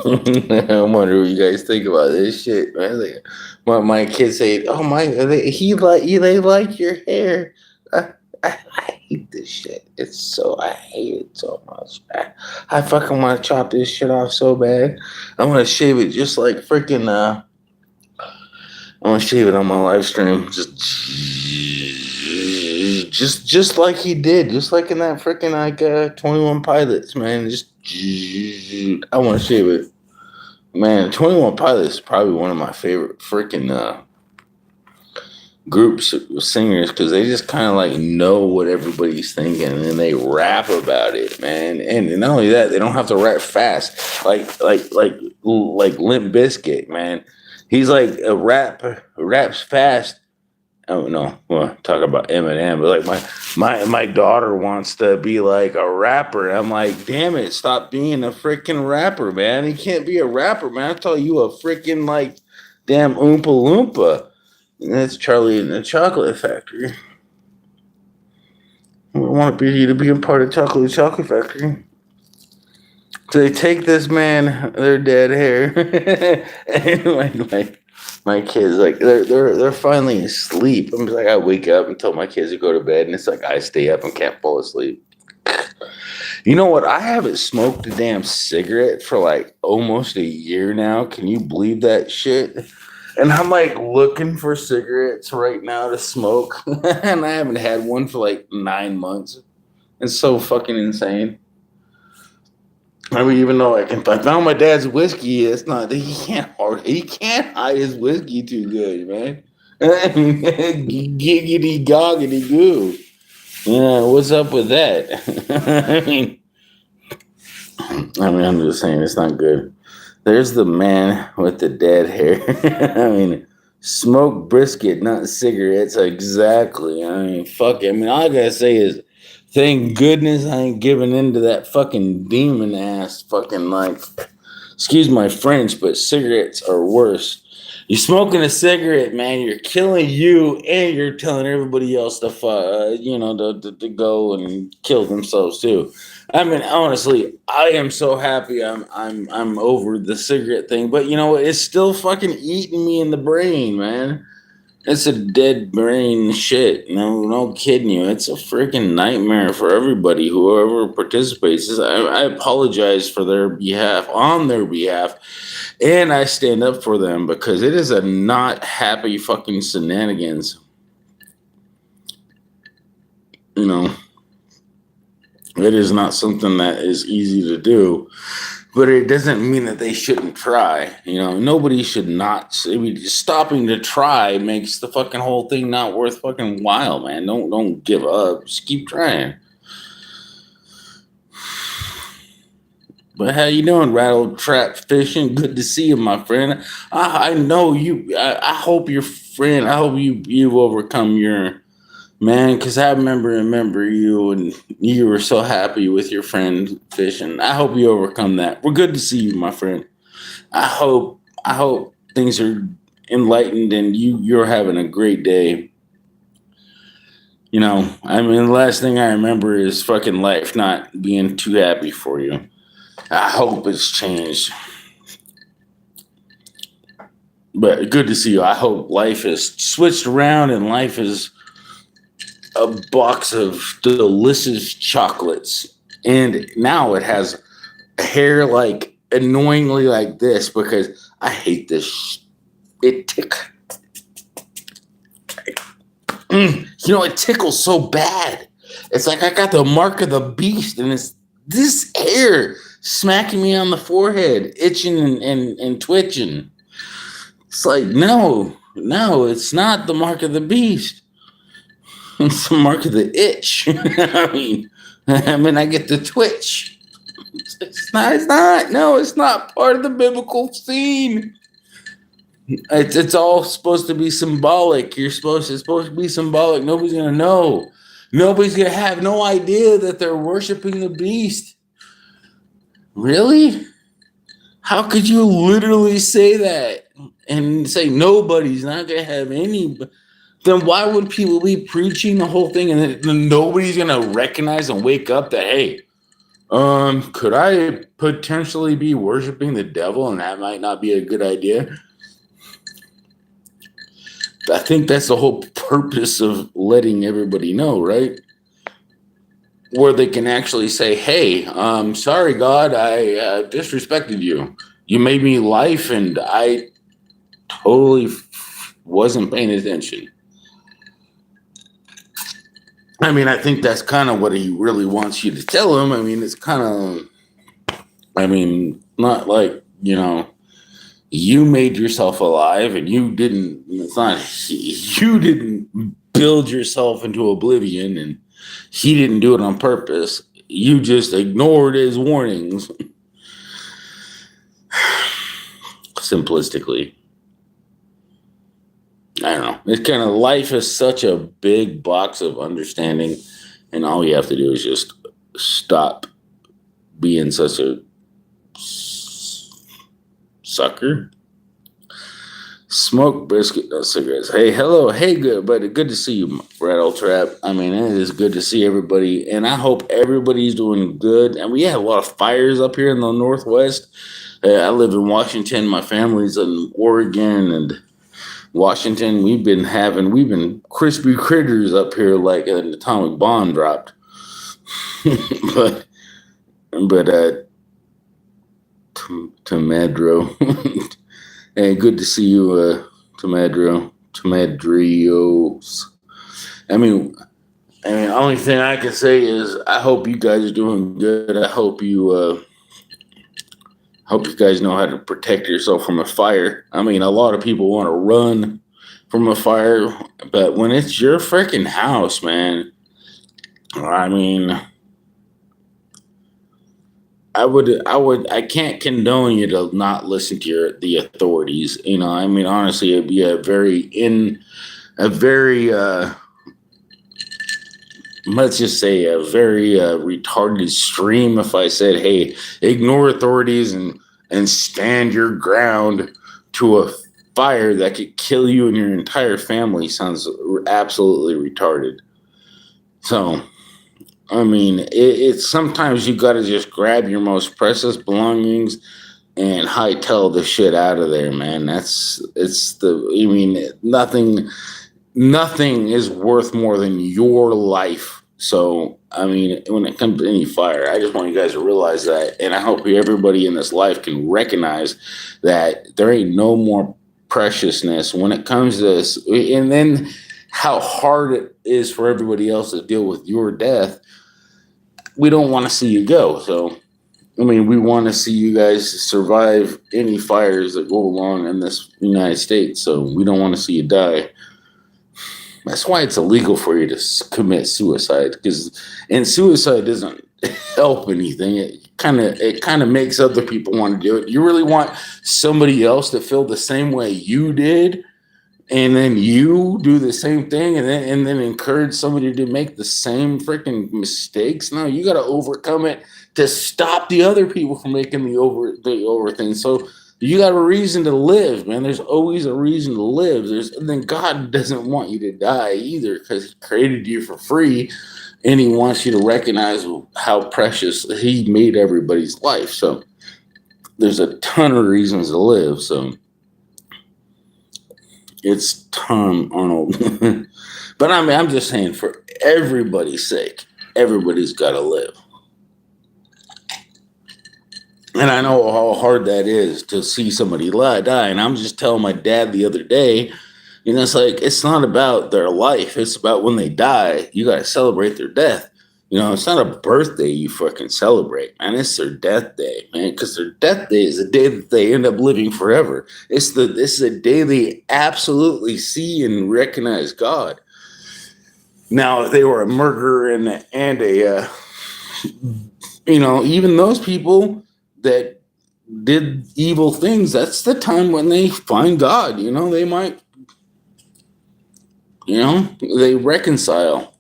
I wonder what you guys think about this shit, man. Like, my kids say, "Oh my, they like your hair." I hate this shit. I hate it so much. I fucking want to chop this shit off so bad. I want to shave it just like freaking. I want to shave it on my live stream. Just like he did, just like in that freaking 21 Pilots, man. I want to shave it. Man, 21 Pilots is probably one of my favorite freaking groups of singers because they just kind of like know what everybody's thinking and then they rap about it, man. And not only that, they don't have to rap fast like Limp Bizkit, man. He's like raps fast. Oh no, well, talk about Eminem, but like my daughter wants to be like a rapper. I'm like, damn it, stop being a freaking rapper, man. You can't be a rapper, man. I tell you, a freaking like damn Oompa Loompa. And that's Charlie in the Chocolate Factory. I want you to be a part of Chocolate Factory. So they take this man, their dead hair, and my kids like they're finally asleep. I'm just like I wake up and tell my kids to go to bed, and it's like I stay up and can't fall asleep. You know what? I haven't smoked a damn cigarette for like almost a year now. Can you believe that shit? And I'm like looking for cigarettes right now to smoke, and I haven't had one for like 9 months. It's so fucking insane. I mean, even though I found my dad's whiskey, it's not he can't hide his whiskey too good, man. Giggity goggity goo. Yeah, what's up with that? I'm just saying it's not good. There's the man with the dead hair. I mean, smoke brisket, not cigarettes. Exactly. I mean, fuck it. I mean, all I gotta say is, thank goodness I ain't giving into that fucking demon ass fucking like. Excuse my French, but cigarettes are worse. You're smoking a cigarette, man. You're killing you, and you're telling everybody else to to go and kill themselves too. I mean, honestly, I am so happy I'm over the cigarette thing, but you know what? It's still fucking eating me in the brain, man. It's a dead brain shit. No kidding you. It's a freaking nightmare for everybody, whoever participates. I apologize for their behalf, on their behalf, and I stand up for them because it is a not happy fucking shenanigans. You know, it is not something that is easy to do. But it doesn't mean that they shouldn't try. You know, nobody should not. I mean, stopping to try makes the fucking whole thing not worth fucking while, man. Don't give up. Just keep trying. But how you doing, Rattle Trap Fishing? Good to see you, my friend. I know you. I hope your friend. I hope you've overcome your man, because I remember you, and you were so happy with your friend fishing. I hope you overcome that. We're good to see you, my friend. I hope things are enlightened and you're having a great day. You know, I mean, the last thing I remember is fucking life not being too happy for you. I hope it's changed. But good to see you. I hope life has switched around and life is a box of delicious chocolates, and now it has hair like annoyingly like this because I hate this. It it tickles so bad. It's like I got the mark of the beast, and it's this hair smacking me on the forehead, itching and twitching. It's like no, it's not the mark of the beast. It's the mark of the itch. I get the twitch. It's not. No, it's not part of the biblical scene. It's all supposed to be symbolic. It's supposed to be symbolic. Nobody's gonna know. Nobody's gonna have no idea that they're worshiping the beast. Really? How could you literally say that and say nobody's not gonna have any? Then why would people be preaching the whole thing and then nobody's gonna recognize and wake up that hey, Could I potentially be worshiping the devil, and that might not be a good idea? I think that's the whole purpose of letting everybody know, right? Where they can actually say, hey, sorry, God, I disrespected you. You made me life, and I totally wasn't paying attention. I mean, I think that's kind of what he really wants you to tell him. I mean, it's kind of, not like, you made yourself alive and you didn't build yourself into oblivion, and he didn't do it on purpose. You just ignored his warnings. Simplistically. I don't know. It's kind of, life is such a big box of understanding, and all you have to do is just stop being such a sucker. Smoke brisket, no cigarettes. Hey, hello, hey, good to see you, Rattle Trap. I mean, it is good to see everybody, and I hope everybody's doing good. And we had a lot of fires up here in the Northwest. I live in Washington. My family's in Oregon and Washington. We've been crispy critters up here like an atomic bomb dropped. but Tomadro. Hey, good to see you, Tomadrios. I mean, the only thing I can say is I hope you guys are doing good. I hope you guys know how to protect yourself from a fire. I mean, a lot of people want to run from a fire, but when it's your freaking house, man, I mean, I can't condone you to not listen to the authorities. I mean, honestly, it'd be a very let's just say a very retarded stream if I said, hey, ignore authorities and stand your ground to a fire that could kill you and your entire family. Sounds absolutely retarded. So, I mean, it's sometimes you got to just grab your most precious belongings and hightail the shit out of there, man. Nothing is worth more than your life. So, I mean, when it comes to any fire, I just want you guys to realize that. And I hope everybody in this life can recognize that there ain't no more preciousness when it comes to this. And then how hard it is for everybody else to deal with your death. We don't want to see you go. So, I mean, we want to see you guys survive any fires that go along in this United States. So we don't want to see you die. That's why it's illegal for you to commit suicide, and suicide doesn't help anything. It kind of makes other people want to do it. You really want somebody else to feel the same way you did, and then you do the same thing, and then encourage somebody to make the same freaking mistakes. No, you got to overcome it to stop the other people from making the over thing. So you got a reason to live, man. There's always a reason to live. And then God doesn't want you to die either, because he created you for free, and he wants you to recognize how precious he made everybody's life. So there's a ton of reasons to live. So it's Tom Arnold. But I mean, I'm just saying, for everybody's sake, everybody's got to live. And I know how hard that is to see somebody die. And I'm just telling my dad the other day, it's like, it's not about their life. It's about when they die, you got to celebrate their death. It's not a birthday you fucking celebrate, man. It's their death day, man, because their death day is the day that they end up living forever. This is a day they absolutely see and recognize God. Now, if they were a murderer and a even those people that did evil things, that's the time when they find God. They might, they reconcile.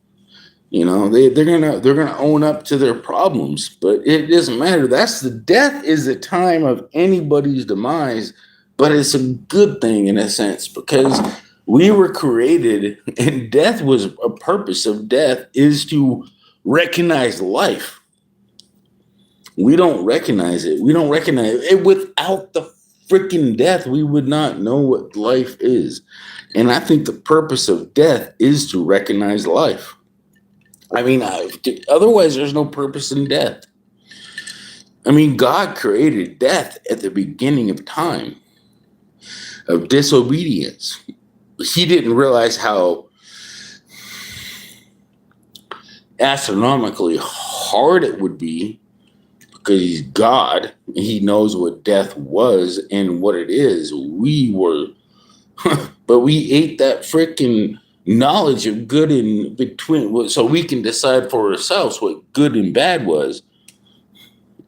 They're gonna own up to their problems, but it doesn't matter. Death is the time of anybody's demise, but it's a good thing in a sense, because we were created, and death was a purpose of death is to recognize life. We don't recognize it. We don't recognize it. Without the freaking death, we would not know what life is. And I think the purpose of death is to recognize life. I mean, otherwise, there's no purpose in death. I mean, God created death at the beginning of time, of disobedience. He didn't realize how astronomically hard it would be because he's God. He knows what death was and what it is. We were, but we ate that freaking knowledge of good and between, so we can decide for ourselves what good and bad was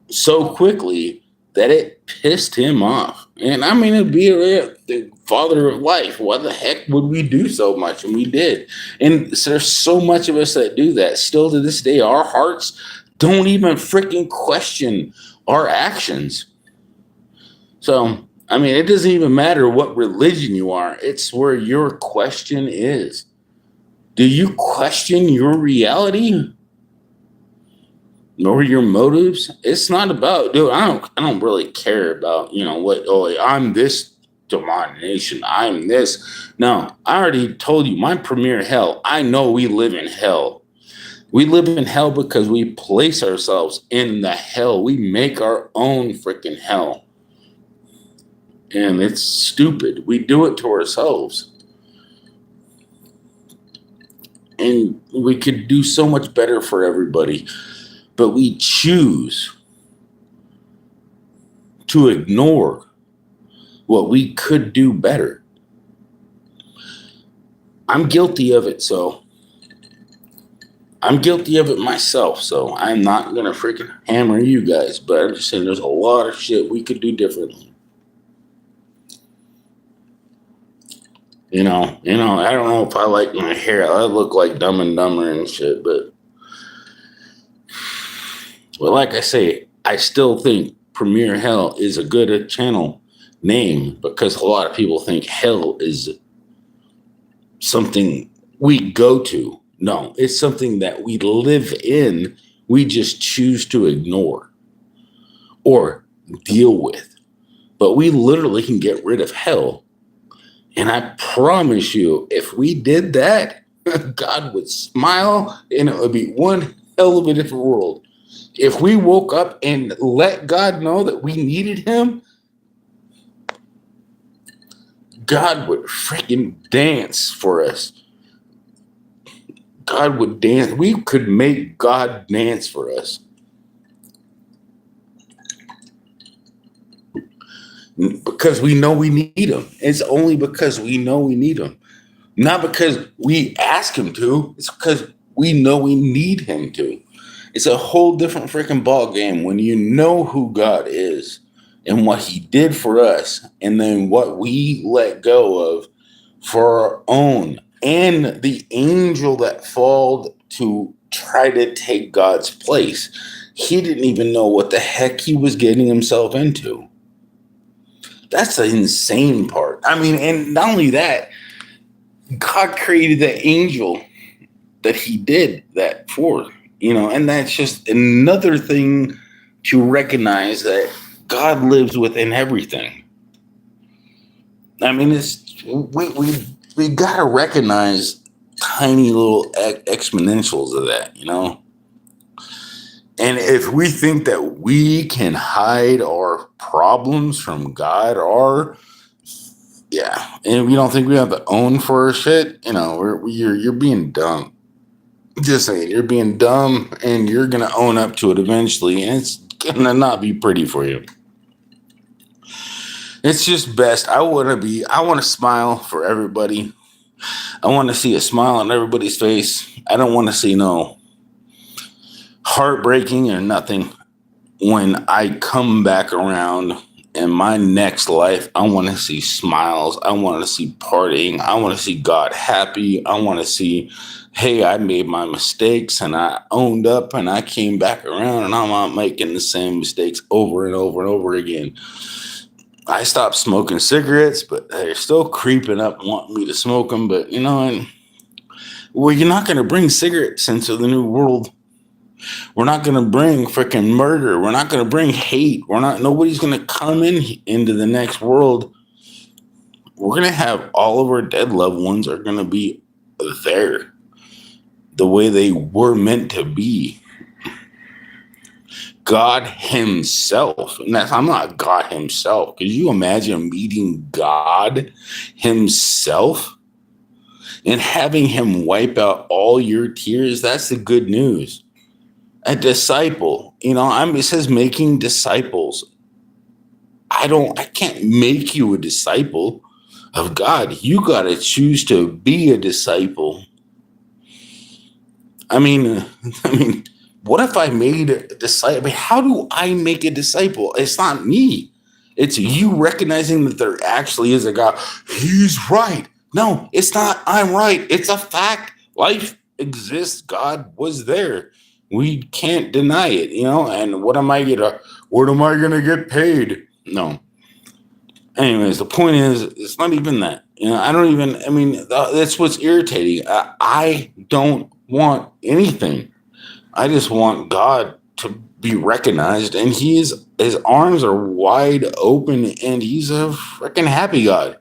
so quickly that it pissed him off. And I mean, it'd be the father of life. Why the heck would we do so much? And we did. And so there's so much of us that do that. Still to this day, our hearts don't even freaking question our actions. So, I mean, it doesn't even matter what religion you are. It's where your question is. Do you question your reality? Nor your motives? It's not about, dude, I don't really care about, what, oh, I'm this denomination, I'm this. No, I already told you, my premier hell, I know we live in hell. We live in hell because we place ourselves in the hell. We make our own freaking hell. And it's stupid. We do it to ourselves. And we could do so much better for everybody. But we choose to ignore what we could do better. I'm guilty of it, so I'm guilty of it myself, so I'm not going to freaking hammer you guys, but I'm just saying there's a lot of shit we could do differently. I don't know if I like my hair. I look like Dumb and Dumber and shit, but like I say, I still think PremiereHell is a good channel name because a lot of people think hell is something we go to. No, it's something that we live in. We just choose to ignore or deal with. But we literally can get rid of hell. And I promise you, if we did that, God would smile and it would be one hell of a different world. If we woke up and let God know that we needed him, God would freaking dance for us. God would dance. We could make God dance for us. Because we know we need him. It's only because we know we need him. Not because we ask him to. It's because we know we need him to. It's a whole different freaking ball game when you know who God is and what he did for us and then what we let go of for our own and the angel that fell to try to take God's place. He didn't even know what the heck he was getting himself into. That's the insane part. I mean, and not only that, God created the angel that he did that for. And that's just another thing to recognize that God lives within everything. I mean, we gotta recognize tiny little exponentials of that, And if we think that we can hide our problems from God, and we don't think we have to own for our shit, you're being dumb. Just saying, you're being dumb and you're going to own up to it eventually. And it's going to not be pretty for you. It's just best. I want to smile for everybody. I want to see a smile on everybody's face. I don't want to see no heartbreaking or nothing. When I come back around in my next life, I want to see smiles. I want to see partying. I want to see God happy. I want to see, hey, I made my mistakes and I owned up and I came back around and I'm not making the same mistakes over and over and over again. I stopped smoking cigarettes, but they're still creeping up and wanting me to smoke them. But, you're not going to bring cigarettes into the new world. We're not going to bring freaking murder. We're not going to bring hate. Nobody's going to come into the next world. We're going to have all of our dead loved ones are going to be there the way they were meant to be. God himself. And I'm not God himself. Could you imagine meeting God himself and having him wipe out all your tears? That's the good news. A disciple, it says making disciples. I can't make you a disciple of God. You got to choose to be a disciple. I mean, what if I made a disciple? I mean, how do I make a disciple? It's not me. It's you recognizing that there actually is a God. He's right. No, it's not. I'm right. It's a fact. Life exists. God was there. We can't deny it, and what am I gonna get paid? No. Anyways, the point is, it's not even that. That's what's irritating. I don't want anything. I just want God to be recognized, and his arms are wide open, and he's a freaking happy God.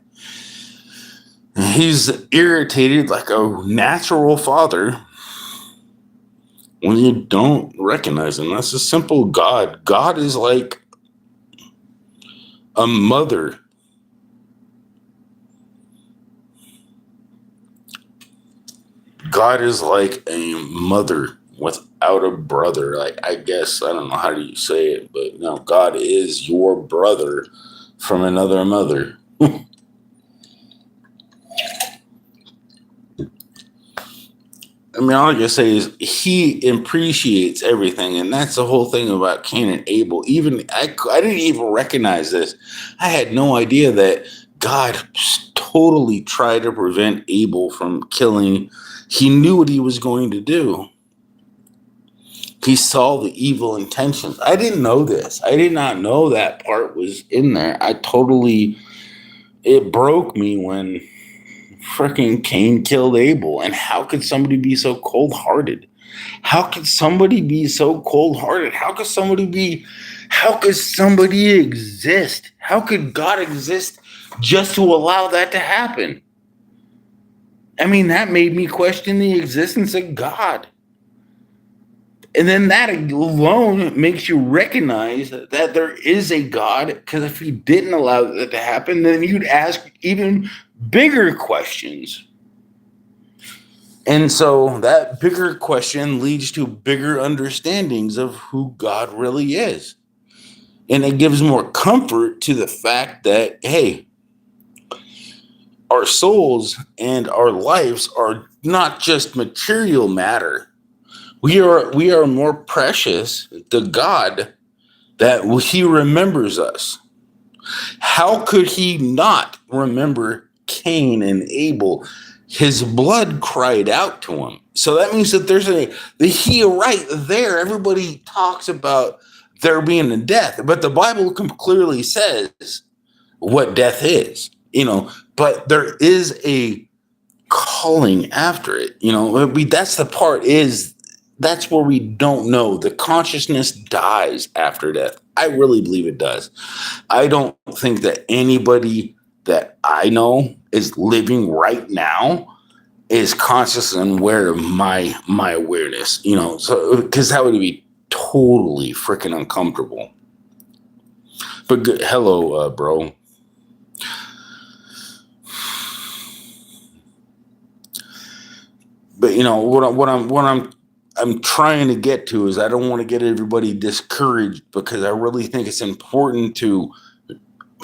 He's irritated like a natural father when you don't recognize him. That's a simple God. God is like a mother. God is like a mother without a brother. I guess, I don't know how do you say it, but no, God is your brother from another mother. All I can say is he appreciates everything, and that's the whole thing about Cain and Abel. Even I didn't even recognize this. I had no idea that God totally tried to prevent Abel from killing. He knew what he was going to do. He saw the evil intentions. I didn't know this. I did not know that part was in there. It broke me when freaking Cain killed Abel. And how could somebody be so cold-hearted? How could somebody be so cold-hearted? How could somebody exist? How could God exist just to allow that to happen? That made me question the existence of God. And then that alone makes you recognize that there is a God, because if he didn't allow that to happen, then you'd ask even bigger questions. And so that bigger question leads to bigger understandings of who God really is. And it gives more comfort to the fact that, hey, our souls and our lives are not just material matter. We are more precious to God that he remembers us. How could he not remember Cain and Abel? His blood cried out to him. So that means that there's right there. Everybody talks about there being a death, but the Bible clearly says what death is, but there is a calling after it. That's the part that's where we don't know. The consciousness dies after death. I really believe it does. I don't think that anybody that I know is living right now is conscious and aware of my awareness, so because that would be totally freaking uncomfortable. But good, hello, bro. But what I'm trying to get to is I don't want to get everybody discouraged, because I really think it's important to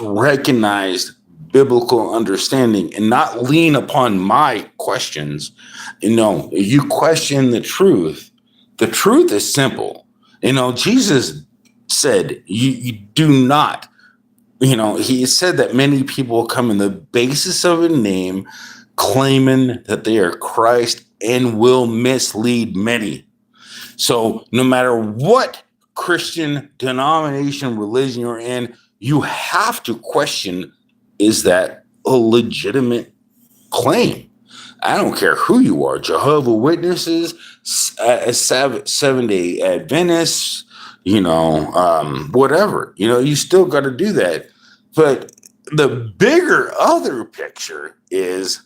recognize biblical understanding and not lean upon my questions. You question the truth. The truth is simple. Jesus said, you do not, he said that many people come in the basis of a name claiming that they are Christ and will mislead many. So no matter what Christian denomination, religion you're in, you have to question, is that a legitimate claim? I don't care who you are, Jehovah Witnesses, Seventh-day Adventists, whatever. You still got to do that. But the bigger other picture is,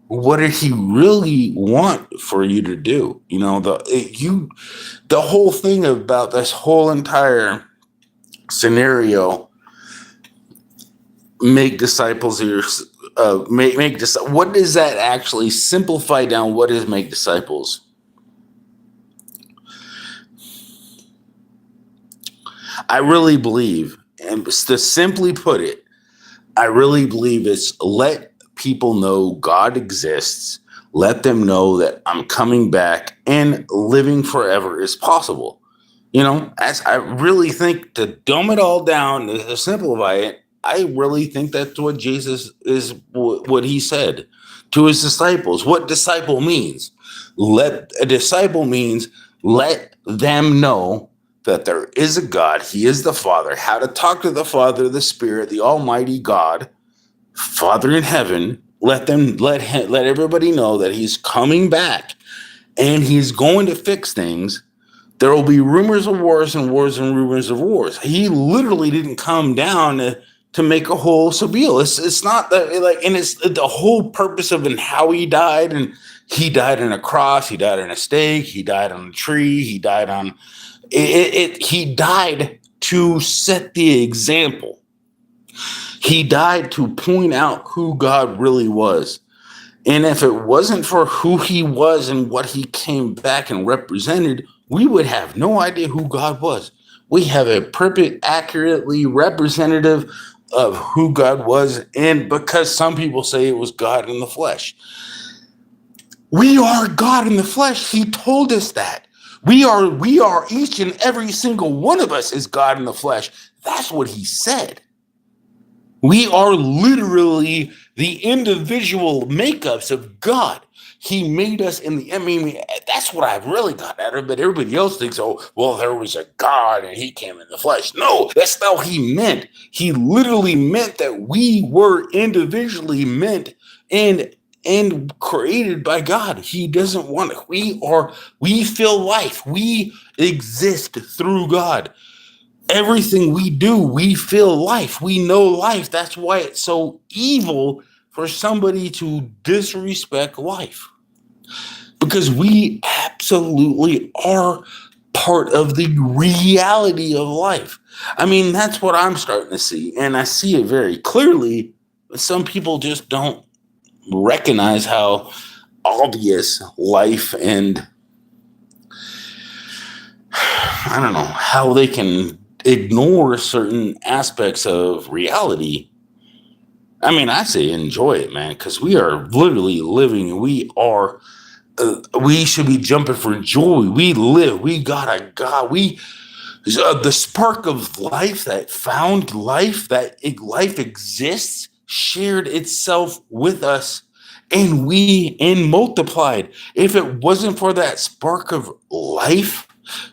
what did he really want for you to do? The whole thing about this whole entire scenario, make disciples of your what does that actually simplify down? What is make disciples? I really believe, and to simply put it, I really believe it's let people know God exists, let them know that I'm coming back, and living forever is possible. As I really think, to dumb it all down, to simplify it, I really think that's what Jesus is, what he said to his disciples. What disciple means? A disciple means let them know that there is a God. He is the Father. How to talk to the Father, the Spirit, the Almighty God, Father in heaven. Let everybody know that he's coming back and he's going to fix things. There will be rumors of wars and wars and rumors of wars. He literally didn't come down to make a whole Sabille. It's not that and it's the whole purpose of and how he died. And he died on a cross. He died on a stake. He died on a tree. He died on it. He died to set the example. He died to point out who God really was. And if it wasn't for who he was and what he came back and represented, we would have no idea who God was. We have a perfect, accurately representative of who God was. And because some people say it was God in the flesh. We are God in the flesh. He told us that. We are each and every single one of us is God in the flesh. That's what he said. We are literally the individual makeups of God. He made us that's what I've really got out of it. Everybody else thinks, oh, well, there was a God and he came in the flesh. No, that's not what he meant. He literally meant that we were individually meant and created by God. He doesn't want it. We feel life. We exist through God. Everything we do, we feel life. We know life. That's why it's so evil for somebody to disrespect life. Because we absolutely are part of the reality of life. That's what I'm starting to see. And I see it very clearly. But some people just don't recognize how obvious life and I don't know how they can ignore certain aspects of reality. I say enjoy it, man, because we are literally living. We should be jumping for joy. We live. We got a God. The spark of life that found life, life exists, shared itself with us, and multiplied. If it wasn't for that spark of life,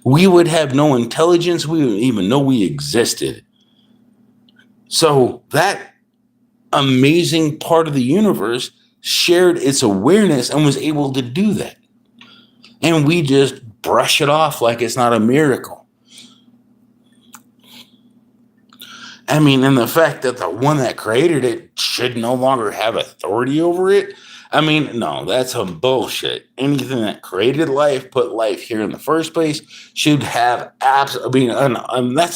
we would have no intelligence. We wouldn't even know we existed. So that amazing part of the universe shared its awareness and was able to do that. And we just brush it off like it's not a miracle. And the fact that the one that created it should no longer have authority over it. No, that's some bullshit. Anything that created life, put life here in the first place, should have that's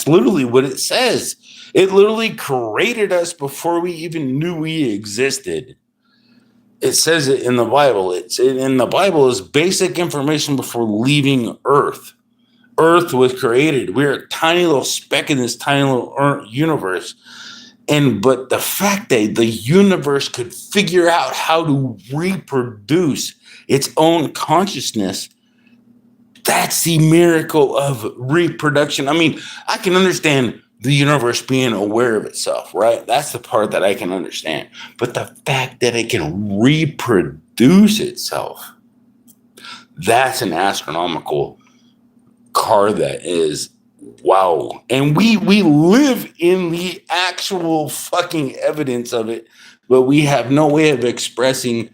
literally what it says. It literally created us before we even knew we existed. It says it in the Bible. In the Bible is basic information before leaving Earth. Earth was created. We're a tiny little speck in this tiny little universe. But the fact that the universe could figure out how to reproduce its own consciousness, that's the miracle of reproduction. I can understand the universe being aware of itself, right? That's the part that I can understand. But the fact that it can reproduce itself, that's an astronomical car that is wow. And we live in the actual fucking evidence of it but we have no way of expressing.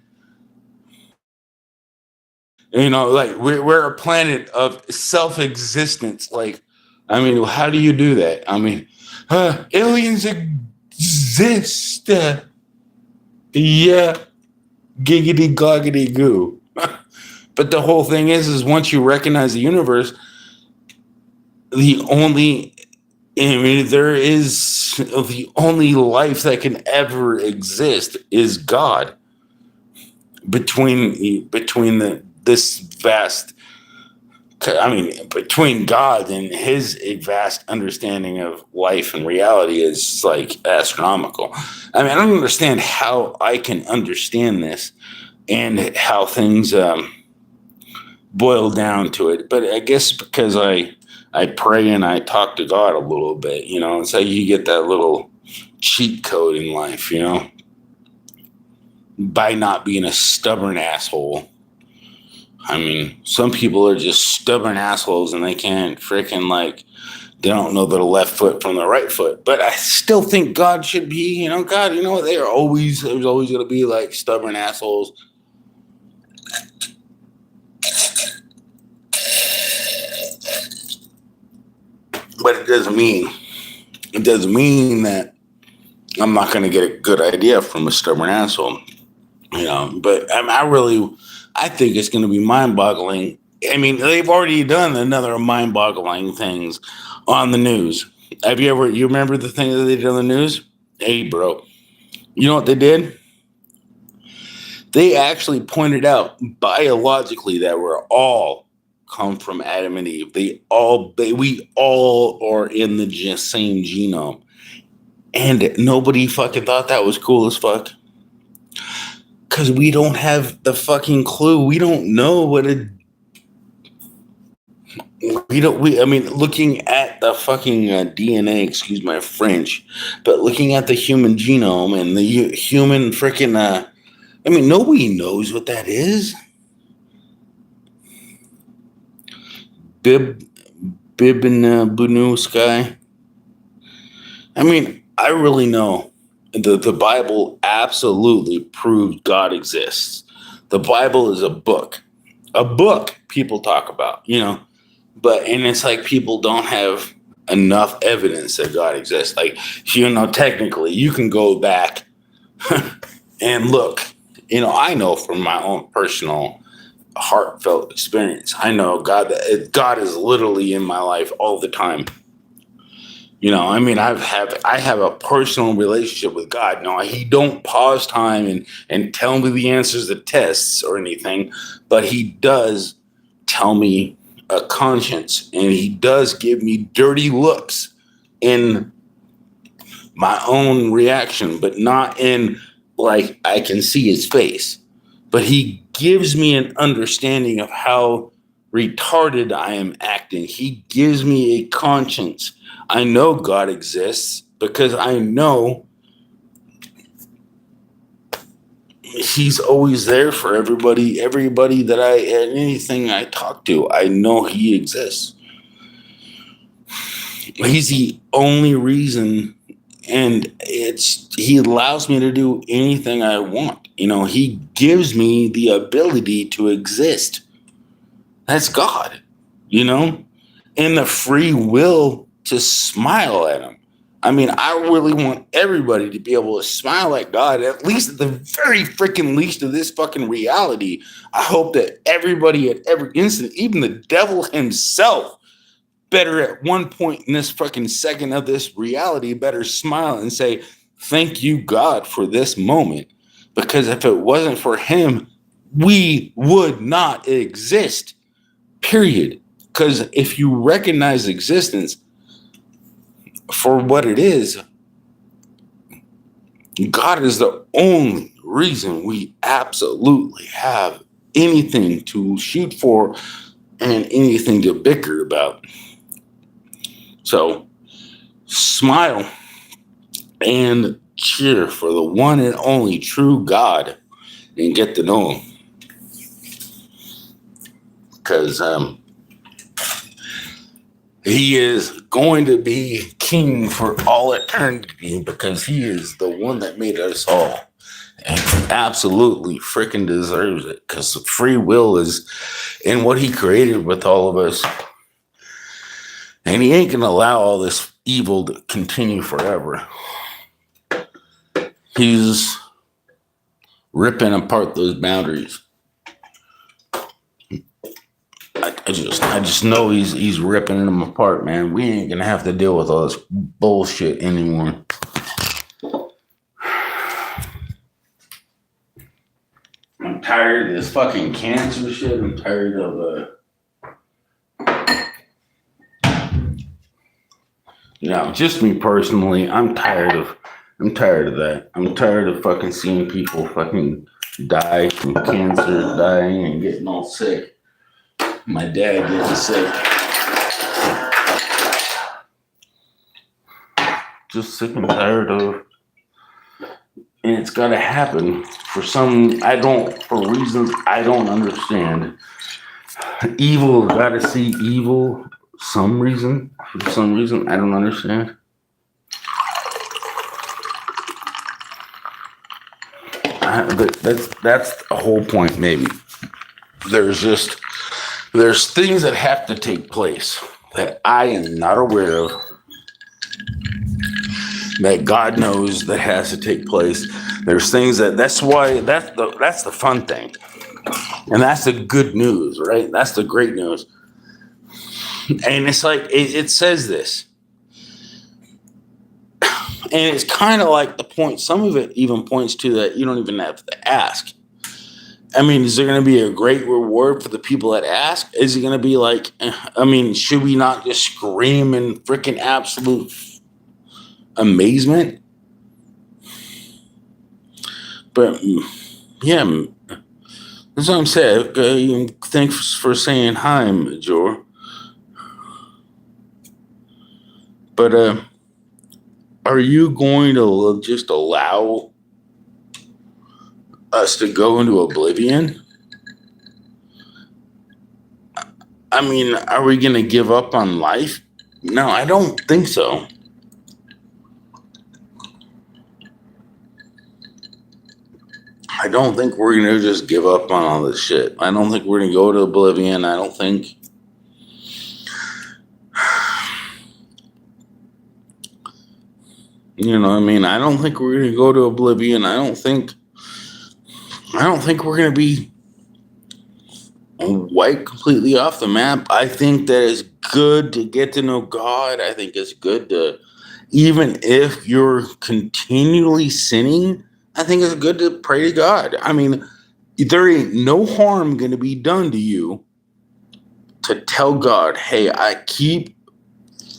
Like we're a planet of self-existence. Like, I mean, how do you do that? I mean, aliens exist. Yeah, giggity goggity goo. But the whole thing is once you recognize the universe, the only, there is the only life that can ever exist is God. Between this vast, between God and his vast understanding of life and reality is like astronomical. I mean, I don't understand how I can understand this and how things boil down to it. But I guess because I pray and I talk to God a little bit, it's like you get that little cheat code in life, by not being a stubborn asshole. I mean, some people are just stubborn assholes and they can't freaking they don't know the left foot from the right foot. But I still think God should be, God, there's always going to be like stubborn assholes. But it doesn't mean that I'm not going to get a good idea from a stubborn asshole. But I think it's going to be mind-boggling. I mean, they've already done another mind-boggling things on the news. You remember the thing that they did on the news? Hey, bro, you know what they did? They actually pointed out biologically that we're all come from Adam and Eve. We all are in the same genome. And nobody fucking thought that was cool as fuck. Because we don't have the fucking clue. We don't know what looking at the fucking DNA, excuse my French, but looking at the human genome and the human freaking, nobody knows what that is. Bib and Bunu Sky. I mean, I really know. The Bible absolutely proves God exists. The Bible is a book people talk about, and it's like people don't have enough evidence that God exists. Like, technically you can go back and look, I know from my own personal heartfelt experience, I know God is literally in my life all the time. I have a personal relationship with God. No, he don't pause time and tell me the answers to tests or anything, but he does tell me a conscience, and he does give me dirty looks in my own reaction, but not in like I can see his face. But he gives me an understanding of how retarded I am acting. He gives me a conscience. I know God exists because I know he's always there for everybody that anything I talk to. I know he exists. He's the only reason, and he allows me to do anything I want. He gives me the ability to exist. That's God, and the free will to smile at him. I mean, I really want everybody to be able to smile at God, at least at the very freaking least of this fucking reality. I hope that everybody at every instant, even the devil himself, better at one point in this fucking second of this reality, better smile and say, thank you, God, for this moment. Because if it wasn't for him, we would not exist. Period. Because if you recognize existence for what it is, God is the only reason we absolutely have anything to shoot for and anything to bicker about. So smile and cheer for the one and only true God and get to know him. Because he is going to be king for all eternity, because he is the one that made us all. And absolutely freaking deserves it, because free will is in what he created with all of us. And he ain't going to allow all this evil to continue forever. He's ripping apart those boundaries. I just know he's ripping them apart, man. We ain't going to have to deal with all this bullshit anymore. I'm tired of this fucking cancer shit. I'm tired of just me personally. I'm tired of that. I'm tired of fucking seeing people fucking die from cancer, dying and getting all sick. My dad getting sick. Just sick and tired of. And it's got to happen for reasons I don't understand. Evil got to see evil for some reason I don't understand. That's the whole point. Maybe there's things that have to take place that I am not aware of, that God knows that has to take place. There's things that's the fun thing, and that's the good news, right? That's the great news. And it's like it says this, and it's kind of like the point. Some of it even points to that you don't even have to ask. I mean, is there going to be a great reward for the people that ask? Is it going to be like, I mean, should we not just scream in freaking absolute amazement? But yeah, that's what I'm saying. Thanks for saying hi, Major. But are you going to just allow us to go into oblivion? I mean, are we going to give up on life? No, I don't think so. I don't think we're going to just give up on all this shit. I don't think we're going to go to oblivion. I don't think. You know what I mean? I don't think we're going to go to oblivion. I don't think we're going to be wiped completely off the map. I think that it's good to get to know God. I think it's good to, even if you're continually sinning, I think it's good to pray to God. I mean, there ain't no harm going to be done to you to tell God, hey, I keep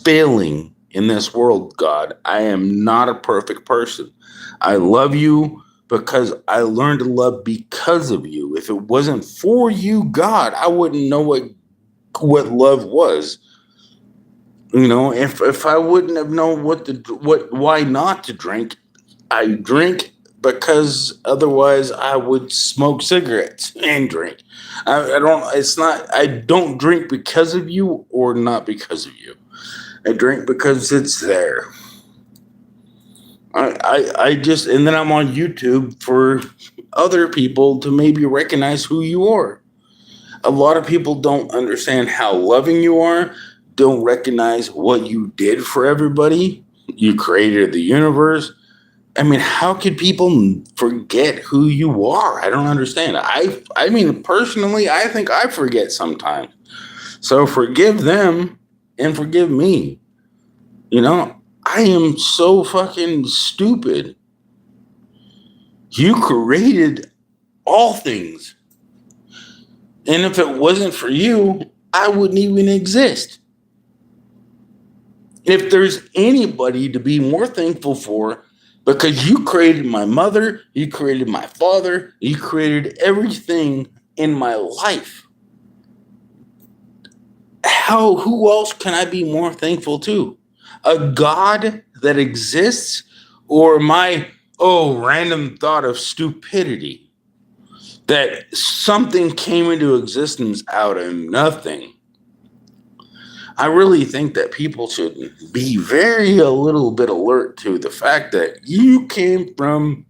failing in this world, God. I am not a perfect person. I love you because I learned to love because of you. If it wasn't for you, God, I wouldn't know what love was. You know, if I wouldn't have known why not to drink, I drink because otherwise I would smoke cigarettes and drink. I don't drink because of you or not because of you. I drink because it's there. And then I'm on YouTube for other people to maybe recognize who you are. A lot of people don't understand how loving you are, don't recognize what you did for everybody. You created the universe. I mean, how could people forget who you are? I don't understand. I mean, personally, I think I forget sometimes. So forgive them and forgive me. You know, I am so fucking stupid. You created all things. And if it wasn't for you, I wouldn't even exist. If there's anybody to be more thankful for, because you created my mother, you created my father, you created everything in my life. Who else can I be more thankful to? A God that exists, or my random thought of stupidity that something came into existence out of nothing? I really think that people should be a little bit alert to the fact that you came from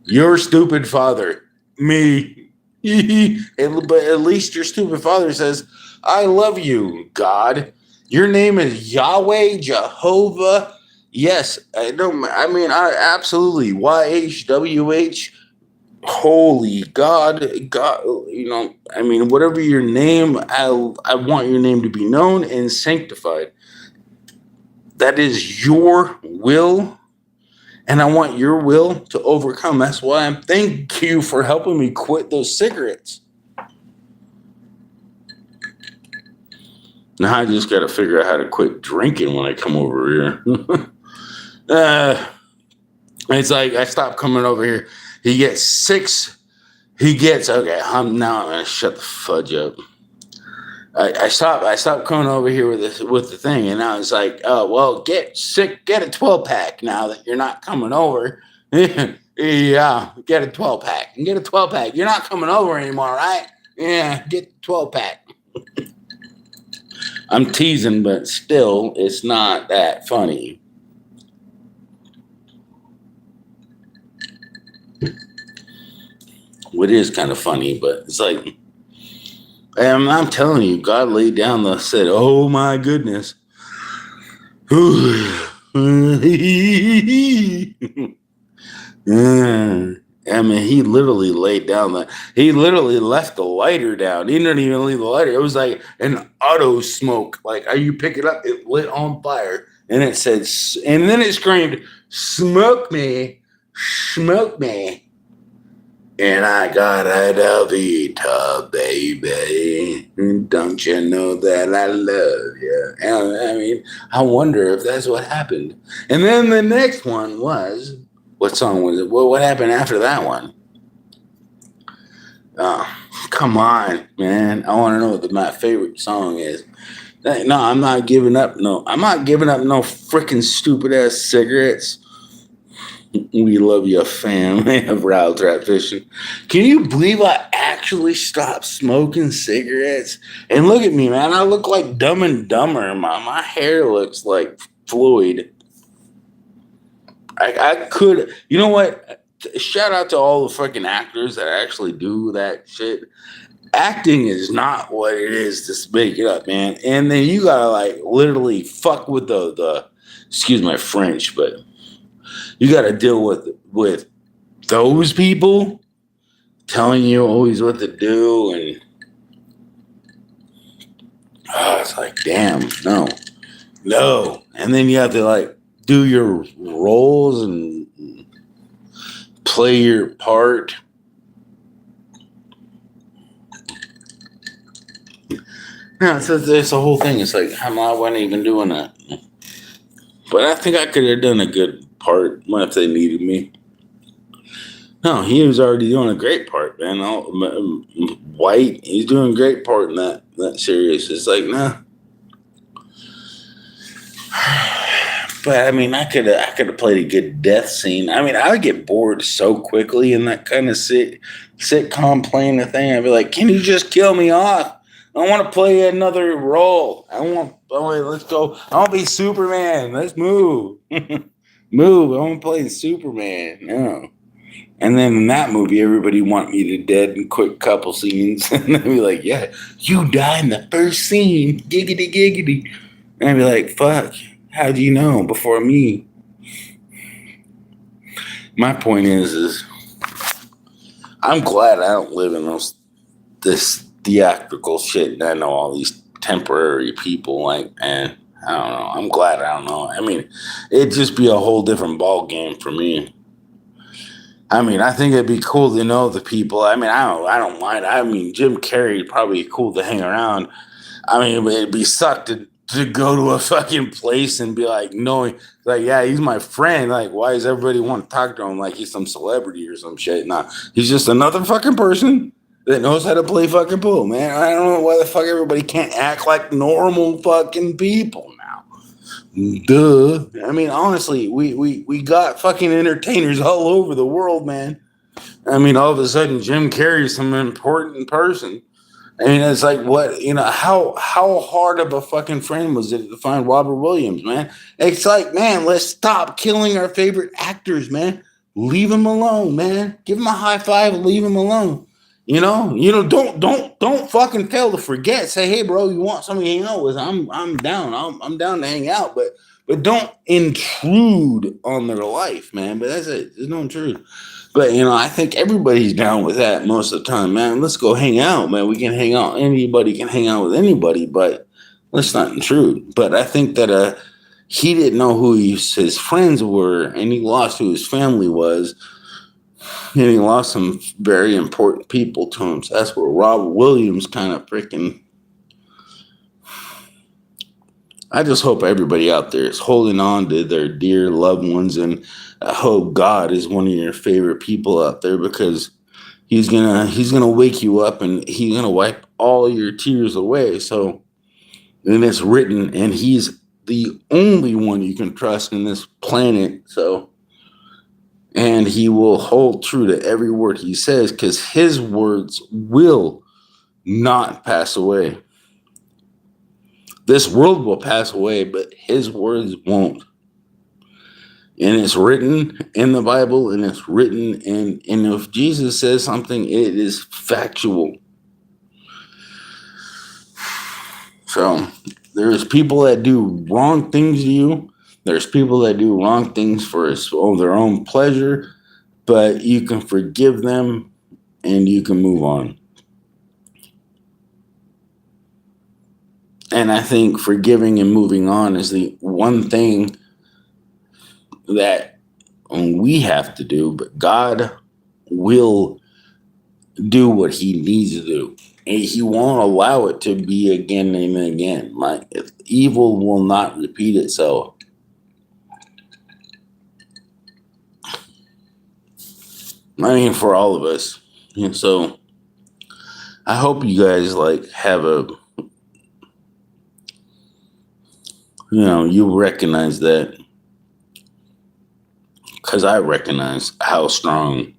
Your stupid father. Me. But at least your stupid father says, I love you, God. Your name is Yahweh, Jehovah. Yes, I don't. I mean, I absolutely YHWH. Holy God, God. You know, I mean, whatever your name, I want your name to be known and sanctified. That is your will, and I want your will to overcome. That's why I'm thank you for helping me quit those cigarettes. Now I just got to figure out how to quit drinking when I come over here. It's like I stopped coming over here. He gets six. He gets okay. I'm gonna shut the fudge up. I stopped coming over here with the thing, and I was like, oh well, get a 12-pack now that you're not coming over. Yeah, get a 12-pack and get a 12-pack. You're not coming over anymore, right? Yeah, get the 12-pack. I'm teasing, but still, it's not that funny. It is kind of funny, but it's like, and I'm telling you, God laid down the said, oh my goodness. I mean, he literally laid down he literally left the lighter down. He didn't even leave the lighter. It was like an auto smoke. Like, you pick it up, it lit on fire. And it said, and then it screamed, smoke me, smoke me. And I got a Velveeta, baby. Don't you know that I love you? And I mean, I wonder if that's what happened. And then the next one was, what song was it? Well, what happened after that one? Oh, come on, man. I want to know what my favorite song is. No, I'm not giving up. No, I'm not giving up no freaking stupid ass cigarettes. We love you, fam. Brow trap fishing. Can you believe I actually stopped smoking cigarettes? And look at me, man. I look like Dumb and Dumber. My hair looks like Floyd. I could, you know what? Shout out to all the fucking actors that actually do that shit. Acting is not what it is to make it up, man. And then you gotta like literally fuck with the excuse my French, but you got to deal with those people telling you always what to do, and it's like, damn, no. And then you have to like do your roles and play your part. No, it's the whole thing. It's like I wasn't even doing that, but I think I could have done a good part if they needed me. No, he was already doing a great part, man. White, he's doing a great part in that series. It's like, nah. But I mean, I could have played a good death scene. I mean, I would get bored so quickly in that kind of sitcom playing the thing. I'd be like, can you just kill me off? I want to play another role. Let's go. I want to be Superman. Let's move. Move. I want to play Superman. No. And then in that movie, everybody want me to dead in quick couple scenes. And they'd be like, yeah, you die in the first scene. Giggity, giggity. And I'd be like, fuck, how do you know before me? My point is I'm glad I don't live in this theatrical shit. And I know all these temporary people like, and I don't know. I'm glad I don't know. I mean, it'd just be a whole different ball game for me. I mean, I think it'd be cool to know the people. I mean, I don't mind. I mean, Jim Carrey probably cool to hang around. I mean, it'd be sucked to go to a fucking place and be like, knowing, like, yeah, he's my friend. Like, why does everybody want to talk to him like he's some celebrity or some shit? Nah, he's just another fucking person that knows how to play fucking pool, man. I don't know why the fuck everybody can't act like normal fucking people now. Duh. I mean, honestly, we got fucking entertainers all over the world, man. I mean, all of a sudden, Jim Carrey's some important person. I mean, it's like, what, how hard of a fucking friend was it to find Robert Williams, man? It's like, man, let's stop killing our favorite actors, man. leave him alone, man. Give him a high five, leave him alone. Don't fucking fail to forget. Say, hey, bro, you want somebody to hang out with? I'm down. I'm down to hang out, but don't intrude on their life, man. But that's it. There's no intrude. But I think everybody's down with that most of the time, man. Let's go hang out, man. We can hang out. Anybody can hang out with anybody, but let's not intrude. But I think that he didn't know who his friends were, and he lost who his family was, and he lost some very important people to him. So that's where Rob Williams kind of freaking. I just hope everybody out there is holding on to their dear loved ones, and I hope God is one of your favorite people out there, because he's gonna wake you up and he's gonna wipe all your tears away. So, and it's written, and he's the only one you can trust in this planet. So, and he will hold true to every word he says, because his words will not pass away. This world will pass away, but his words won't. And it's written in the Bible, and it's written and if Jesus says something, it is factual. So there's people that do wrong things to you. There's people that do wrong things for their own pleasure, but you can forgive them and you can move on. And I think forgiving and moving on is the one thing that we have to do, but God will do what he needs to do. And he won't allow it to be again and again. Like, evil will not repeat itself. I mean, for all of us. And so I hope you guys have you recognize that, because I recognize how strong.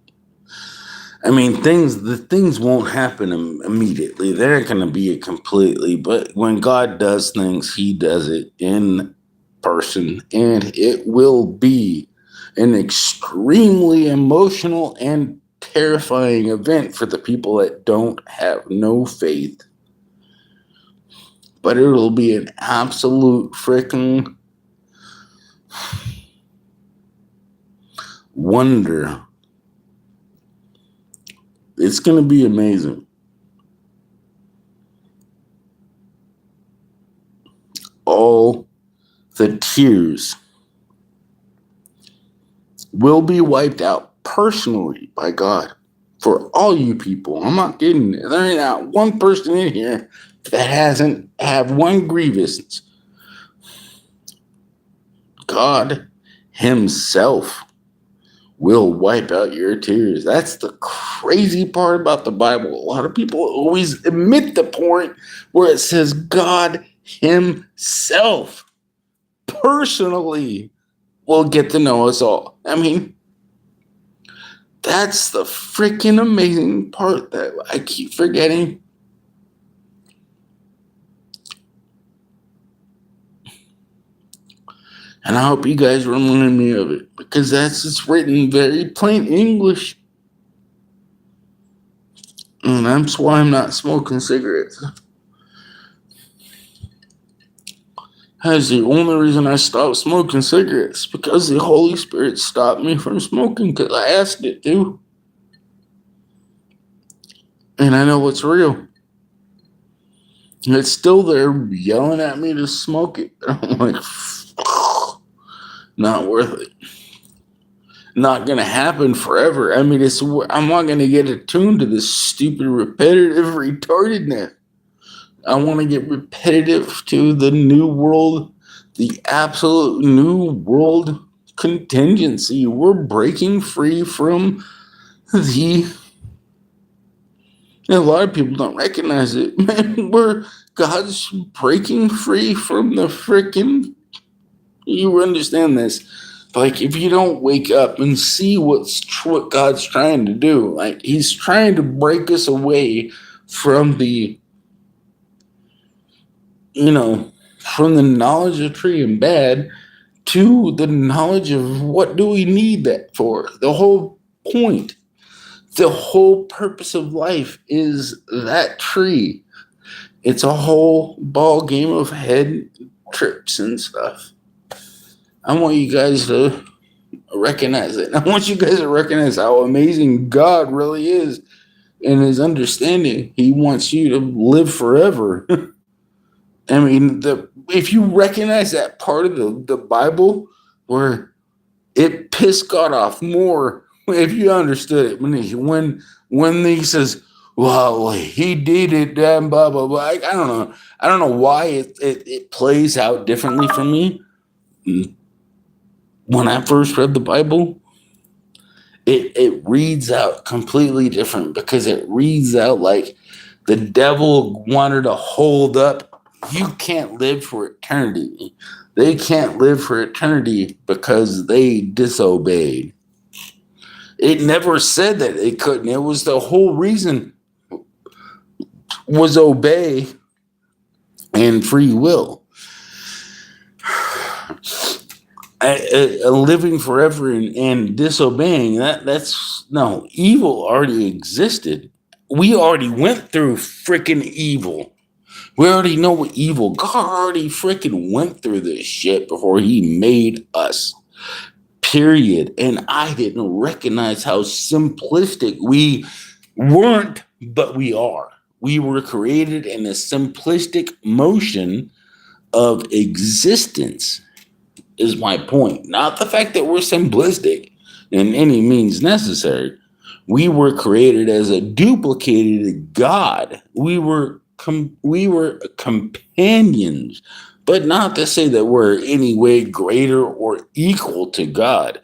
I mean, the things won't happen immediately. They're going to be it completely. But when God does things, he does it in person. And it will be an extremely emotional and terrifying event for the people that don't have no faith. But it'll be an absolute freaking wonder. It's going to be amazing. All the tears will be wiped out personally by God for all you people. I'm not kidding. There ain't not one person in here that hasn't had one grievance. God himself will wipe out your tears. That's the crazy part about the Bible. A lot of people always omit the point where it says God himself personally will get to know us all. I mean, that's the freaking amazing part that I keep forgetting. And I hope you guys remind me of it, because it's written very plain English. And that's why I'm not smoking cigarettes. That's the only reason I stopped smoking cigarettes, because the Holy Spirit stopped me from smoking, because I asked it to. And I know it's real. And it's still there yelling at me to smoke it. I'm like, not worth it. Not going to happen forever. I mean, I'm not going to get attuned to this stupid, repetitive retardedness. I want to get repetitive to the new world, the absolute new world contingency. We're breaking free from a lot of people don't recognize it. Man, God's breaking free from the freaking. You understand this? Like, if you don't wake up and see what God's trying to do, like, he's trying to break us away from the, from the knowledge of true and bad to the knowledge of what do we need that for. The whole point, the whole purpose of life is that tree. It's a whole ball game of head trips and stuff. I want you guys to recognize it. I want you guys to recognize how amazing God really is in his understanding. He wants you to live forever. I mean, if you recognize that part of the Bible where it pissed God off more, if you understood it, when he says, well, he did it, and blah blah blah. I don't know. I don't know why it plays out differently for me. When I first read the Bible, it reads out completely different, because it reads out like the devil wanted to hold up. You can't live for eternity. They can't live for eternity because they disobeyed. It never said that they couldn't. It was the whole reason was obey and free will. Living forever and disobeying, that's no, evil already existed. We already went through freaking evil. We already know what evil. God already freaking went through this shit before he made us. Period. And I didn't recognize how simplistic we weren't, but we are. We were created in a simplistic motion of existence, is my point. Not the fact that we're simplistic in any means necessary. We were created as a duplicated God. We were companions, but not to say that we're any way greater or equal to God.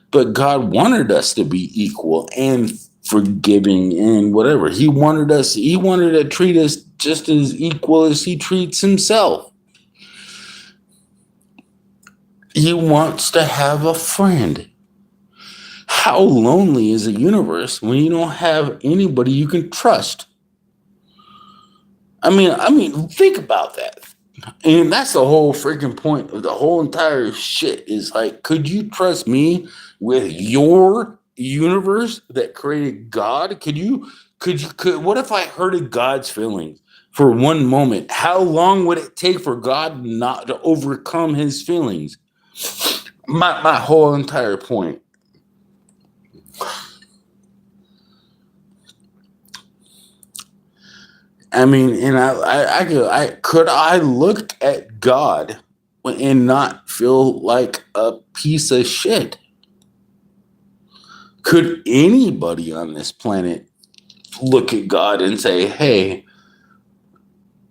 But God wanted us to be equal and forgiving and whatever. He wanted to treat us just as equal as he treats himself. He wants to have a friend. How lonely is the universe when you don't have anybody you can trust? I mean, think about that. And that's the whole freaking point of the whole entire shit, is like, could you trust me with your universe that created God? What if I hurted God's feelings for one moment? How long would it take for God not to overcome his feelings? My whole entire point. I mean, and I look at God and not feel like a piece of shit? Could anybody on this planet look at God and say, hey,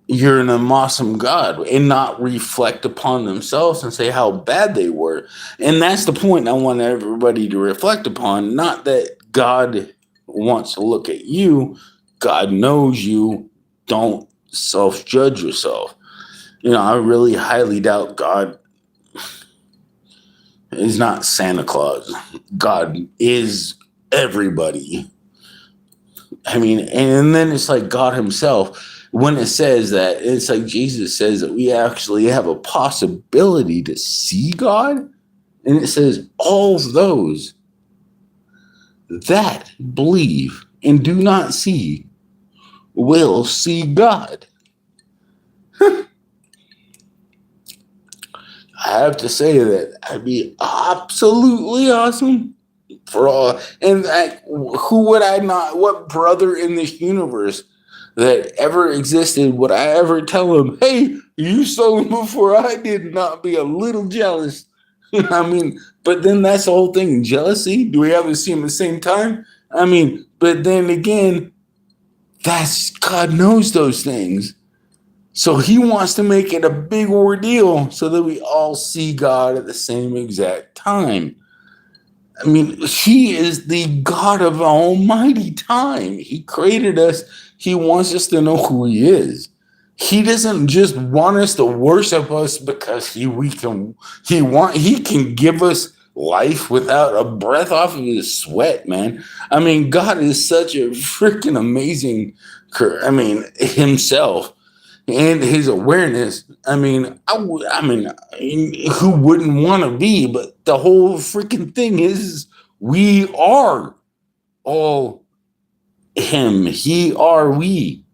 you're an awesome God, and not reflect upon themselves and say how bad they were? And that's the point I want everybody to reflect upon. Not that God wants to look at you. God knows you. Don't self-judge yourself. You know, I really highly doubt God is not Santa Claus. God is everybody. I mean, and then it's like God himself. When it says that, it's like Jesus says that we actually have a possibility to see God. And it says, all those that believe and do not see will see God. I have to say that I'd be absolutely awesome for all. And who would I not, what brother in this universe that ever existed would I ever tell him, hey, you saw him before I did, not be a little jealous? I mean, but then that's the whole thing. Jealousy? Do we ever see him at the same time? I mean, but then again, that's God knows those things. So he wants to make it a big ordeal so that we all see God at the same exact time. I mean, he is the God of almighty time. He created us. He wants us to know who he is. He doesn't just want us to worship us because he can give us life without a breath off of his sweat, man. I mean, God is such a freaking amazing, himself. and his awareness. I mean, who wouldn't want to be? But the whole freaking thing is, we are all him. He are we.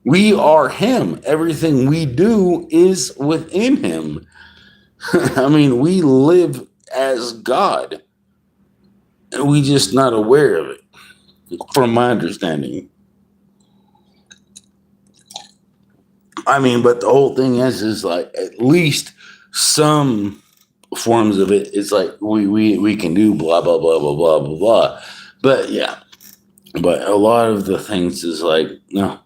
We are him. Everything we do is within him. I mean, we live as God, and we just not aware of it, from my understanding. I mean, but the whole thing is like, at least some forms of it, it's like we can do blah blah blah blah blah blah blah. But yeah, but a lot of the things is like, no.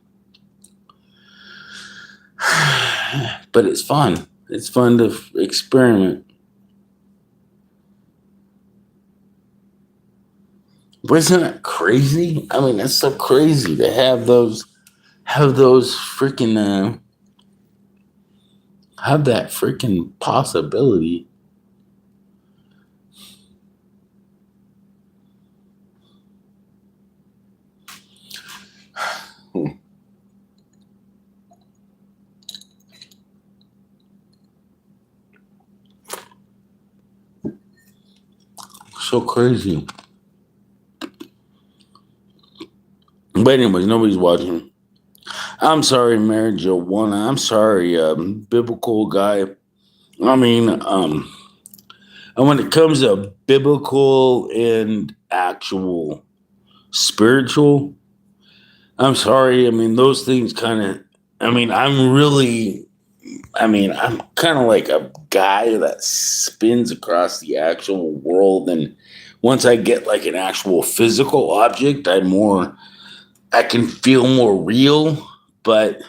But it's fun. It's fun to experiment. But isn't that crazy? I mean, that's so crazy to have those freaking have that freaking possibility. So crazy. But anyways, nobody's watching. I'm sorry, marijuana. I'm sorry, biblical guy. I mean, and when it comes to biblical and actual spiritual, I'm sorry. I mean, those things kind of. I mean, I'm kind of like a guy that spins across the actual world, and once I get like an actual physical object, I can feel more real, but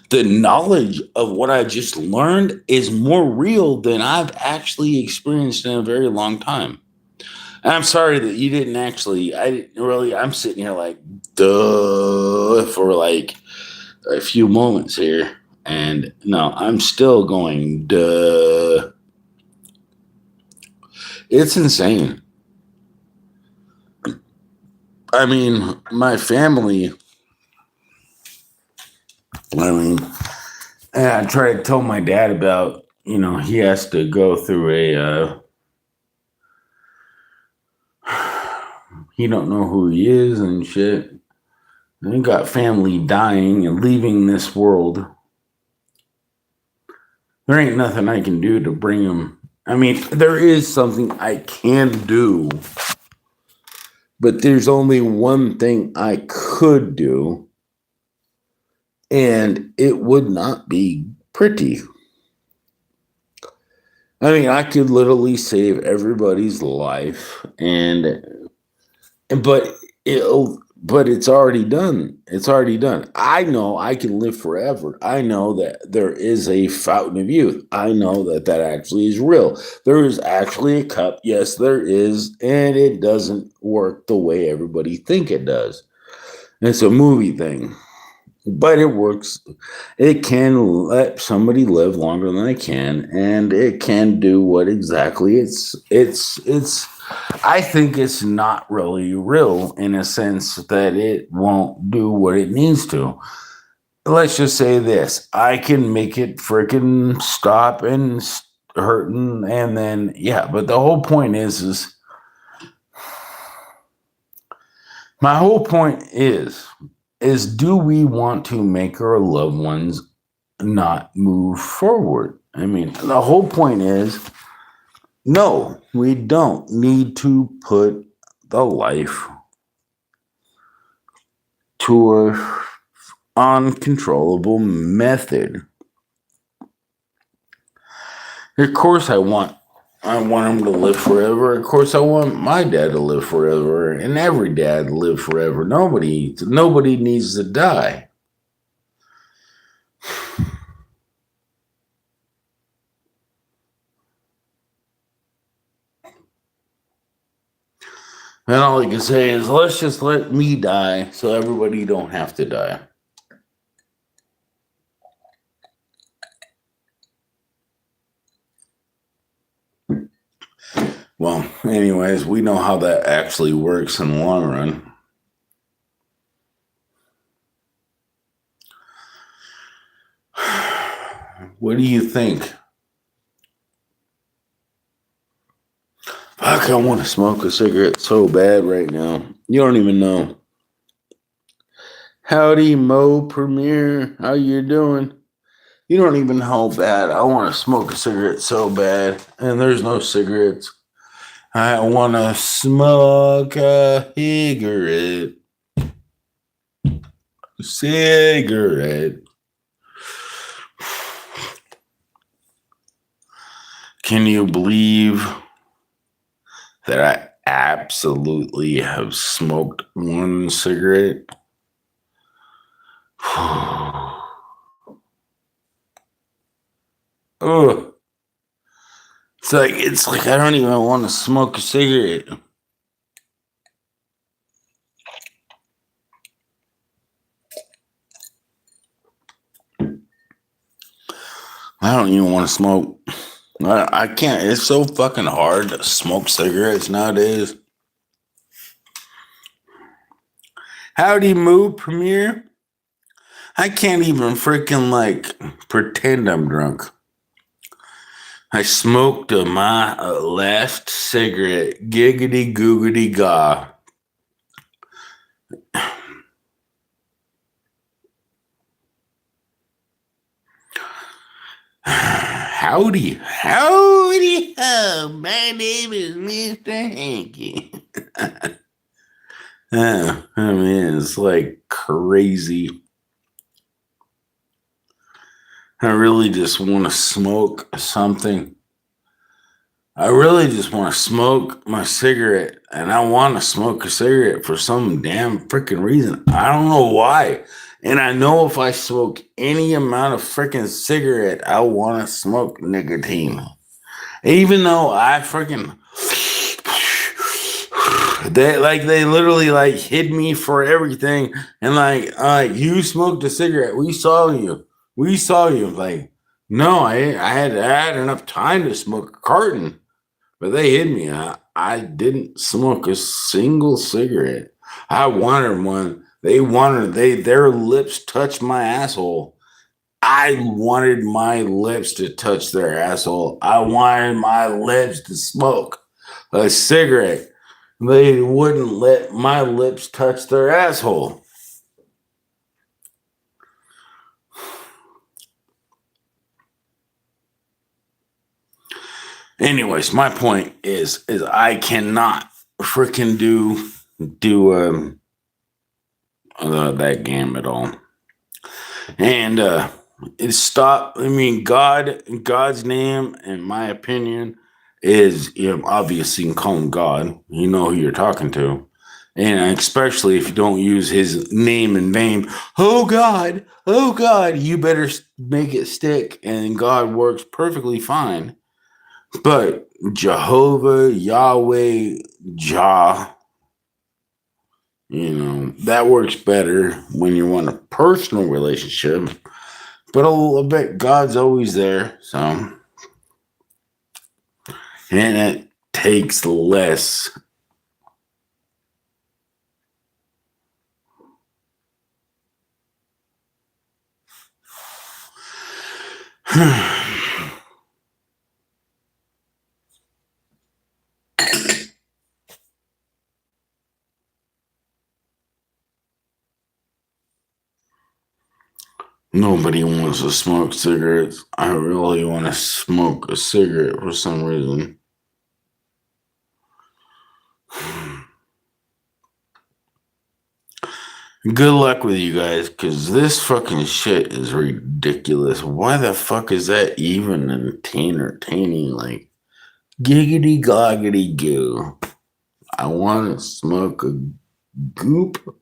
the knowledge of what I just learned is more real than I've actually experienced in a very long time. And I'm sorry that you didn't actually, I didn't really, I'm sitting here like, duh, for like a few moments here. And no, I'm still going, duh. It's insane. I mean, my family, I mean, and I tried to tell my dad about, he has to go through he don't know who he is and shit. And he got family dying and leaving this world. There ain't nothing I can do to bring him. I mean, there is something I can do, but there's only one thing I could do, and it would not be pretty. I mean, I could literally save everybody's life, but it's already done. It's already done. I know I can live forever. I know that there is a fountain of youth. I know that actually is real. There is actually a cup. Yes, there is, and it doesn't work the way everybody think it does. It's a movie thing. But it works. It can let somebody live longer than they can, and it can do what exactly it's I think it's not really real in a sense that it won't do what it needs to. Let's just say this. I can make it freaking stop and hurting, and then yeah, but the whole point is my whole point is do we want to make our loved ones not move forward? I mean, the whole point is no, we don't need to put the life to an uncontrollable method. Of course, I want him to live forever. Of course, I want my dad to live forever, and every dad to live forever. Nobody needs to die. And all I can say is, let's just let me die so everybody don't have to die. Well, anyways, we know how that actually works in the long run. What do you think? Fuck, I want to smoke a cigarette so bad right now. You don't even know. Howdy, Mo Premiere. How you doing? You don't even know how bad I want to smoke a cigarette so bad. And there's no cigarettes. I want to smoke a cigarette. Cigarette. Can you believe that I absolutely have smoked one cigarette? Ugh. It's like I don't even want to smoke a cigarette. I don't even want to smoke. I can't. It's so fucking hard to smoke cigarettes nowadays. Howdy, Moo Premiere. I can't even freaking pretend I'm drunk. I smoked my last cigarette. Giggity googity gaw. Howdy. Howdy ho. My name is Mr. Hanky. I mean, it's like crazy. I really just want to smoke something. I really just want to smoke my cigarette. And I want to smoke a cigarette for some damn freaking reason. I don't know why. And I know if I smoke any amount of freaking cigarette, I want to smoke nicotine. Even though I freaking... They literally hid me for everything. And you smoked a cigarette. We saw you. No, I had enough time to smoke a carton. But they hid me. I didn't smoke a single cigarette. I wanted one. Their lips touched my asshole. I wanted my lips to touch their asshole. I wanted my lips to smoke a cigarette. They wouldn't let my lips touch their asshole. Anyways, my point is I cannot freaking do that game at all. And God's name, in my opinion, is, obviously you can call him God. You know who you're talking to. And especially if you don't use his name in vain. Oh God, you better make it stick. And God works perfectly fine. But Jehovah, Yahweh, Jah, that works better when you want a personal relationship. But I bet God's always there. So, and it takes less. Nobody wants to smoke cigarettes. I really want to smoke a cigarette for some reason. Good luck with you guys, because this fucking shit is ridiculous. Why the fuck is that even entertaining? Giggity goggity goo. I want to smoke a goop.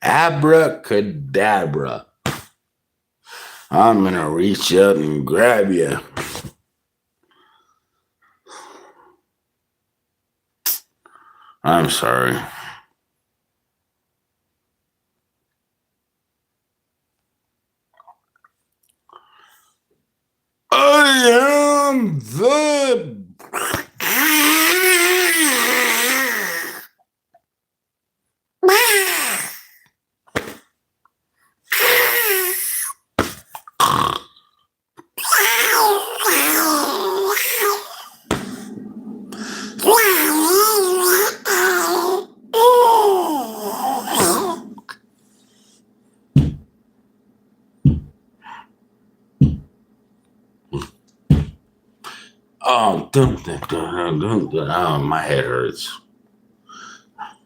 Abracadabra. I'm going to reach out and grab you. I'm sorry. I am the... Oh, oh, my head hurts.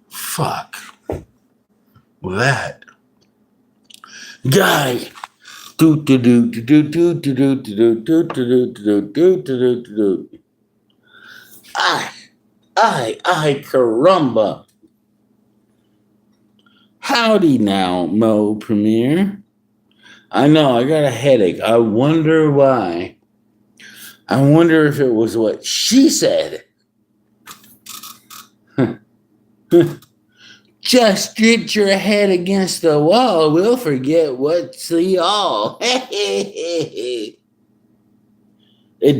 Fuck. That guy. Caramba. Howdy now, Mo Premiere. I know, I got a headache. I wonder why. I wonder if it was what she said. Just get your head against the wall. We'll forget what's the all. It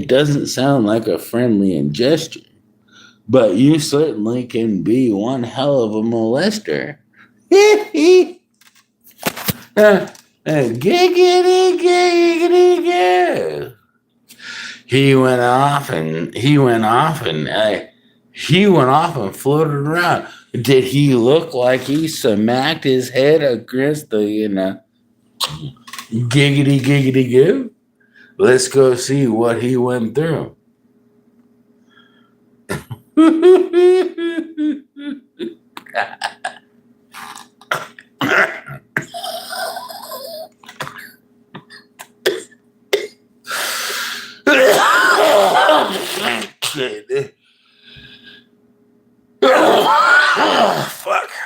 doesn't sound like a friendly gesture, but you certainly can be one hell of a molester. Giggity, giggity, go. He went off and floated around. Did he look like he smacked his head against the, giggity, giggity, goo? Let's go see what he went through. Fuck.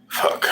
Fuck.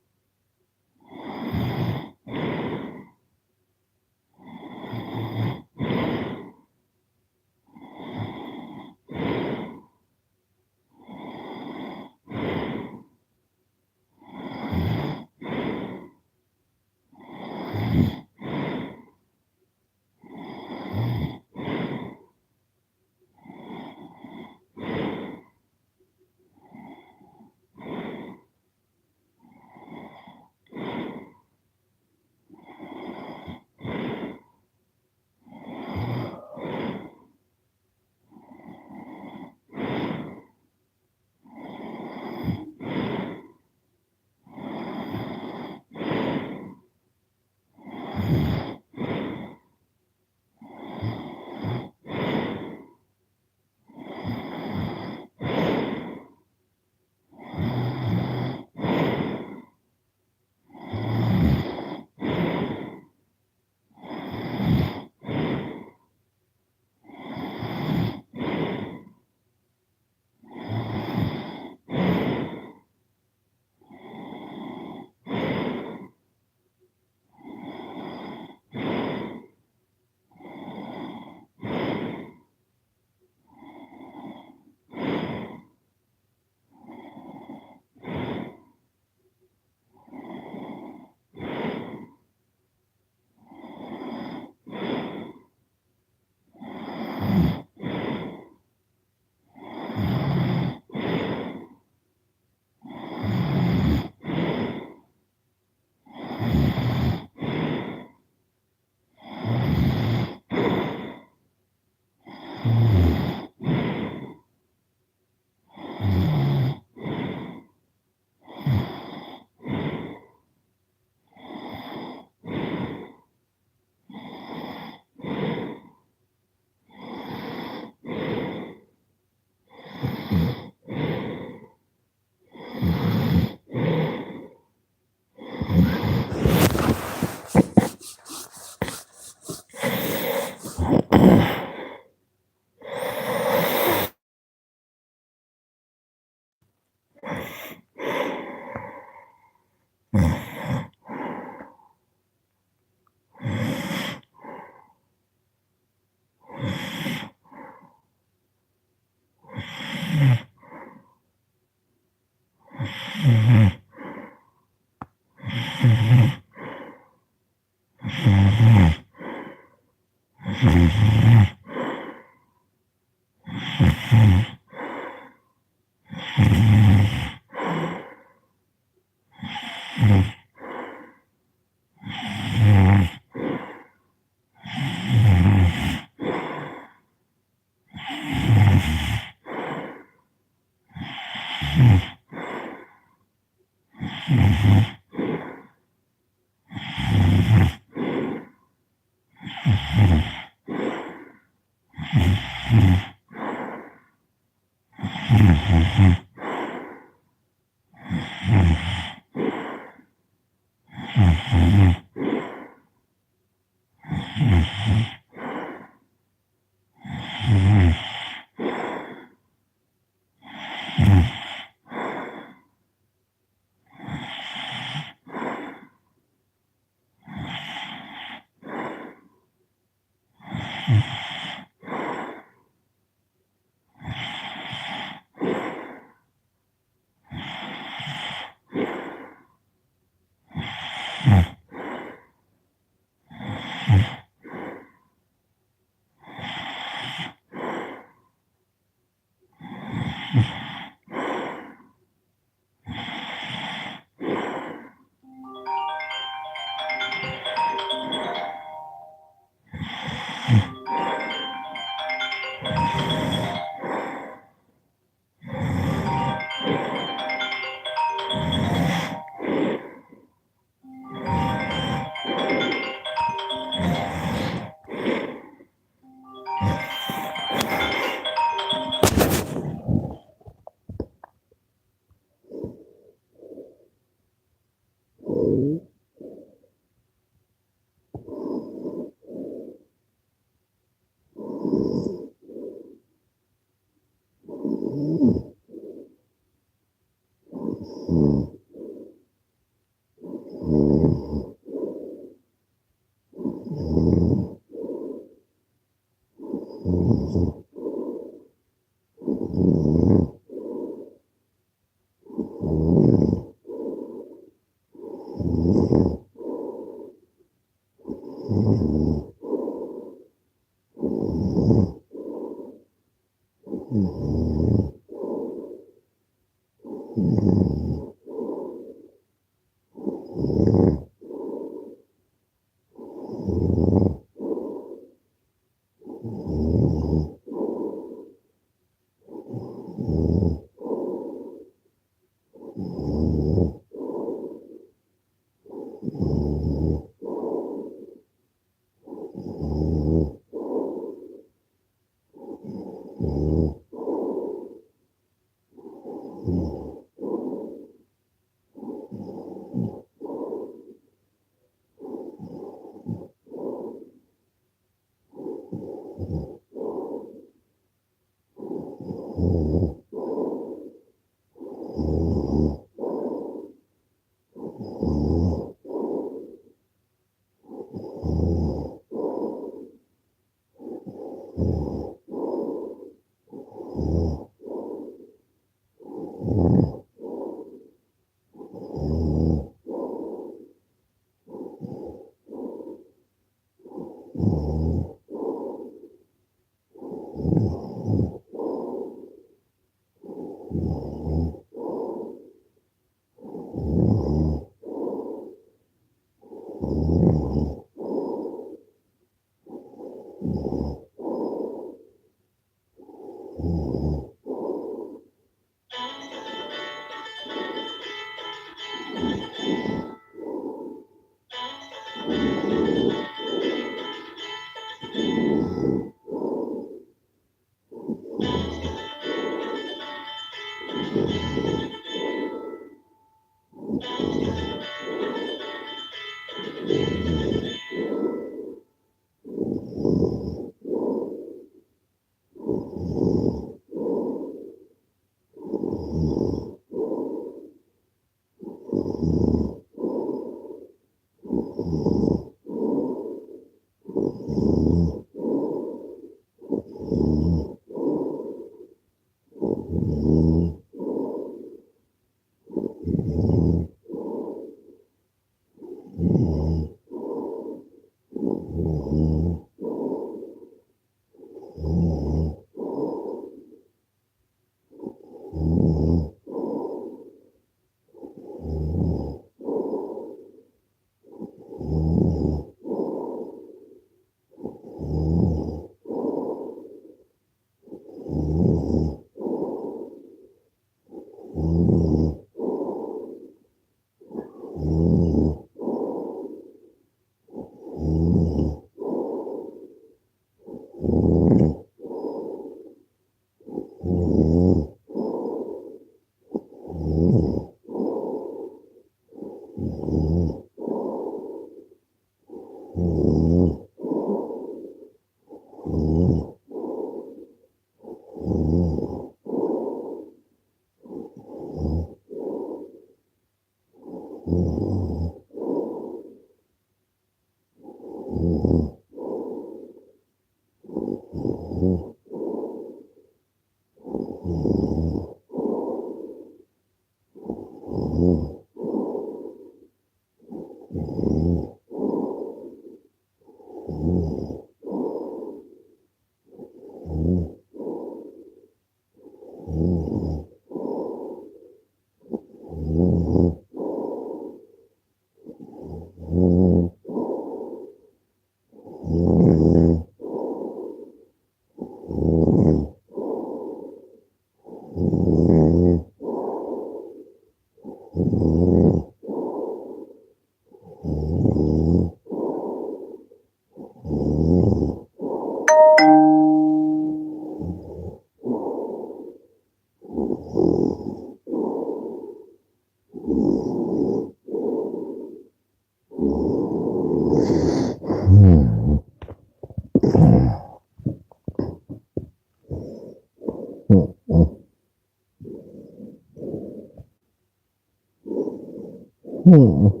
Hmm.